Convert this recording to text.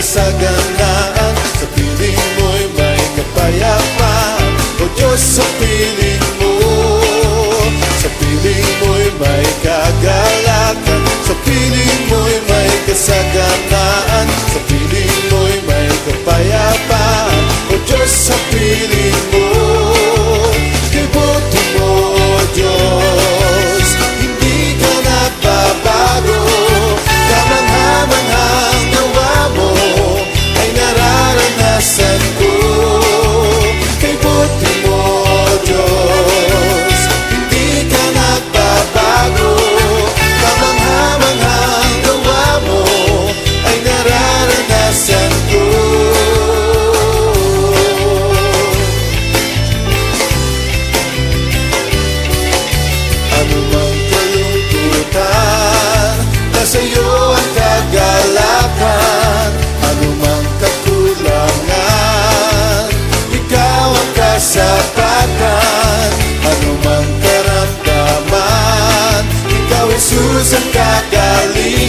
Kasaganaan, sa piling mo'y may kapayapaan. O Diyos, sa piling mo, sa piling mo'y may kagalakan, sa piling mo'y may kasaganaan, sa piling mo'y may kapayapaan. O Diyos, sa piling mo, kay buti mo, Diyos, hindi ka nagbabago. Kamangha-manghang gawa mo ay nararanasan ko. Kay buti mo, Diyos, hindi ka nagbabago. Kamangha-manghang gawa mo ay nararanasan ko. Anumang kalungkutan, nasa'yo ang kagalakan. Anumang kakulangan, ikaw ang kasapatan. Anumang karamdaman, ikaw, Jesus, ang kagalingan.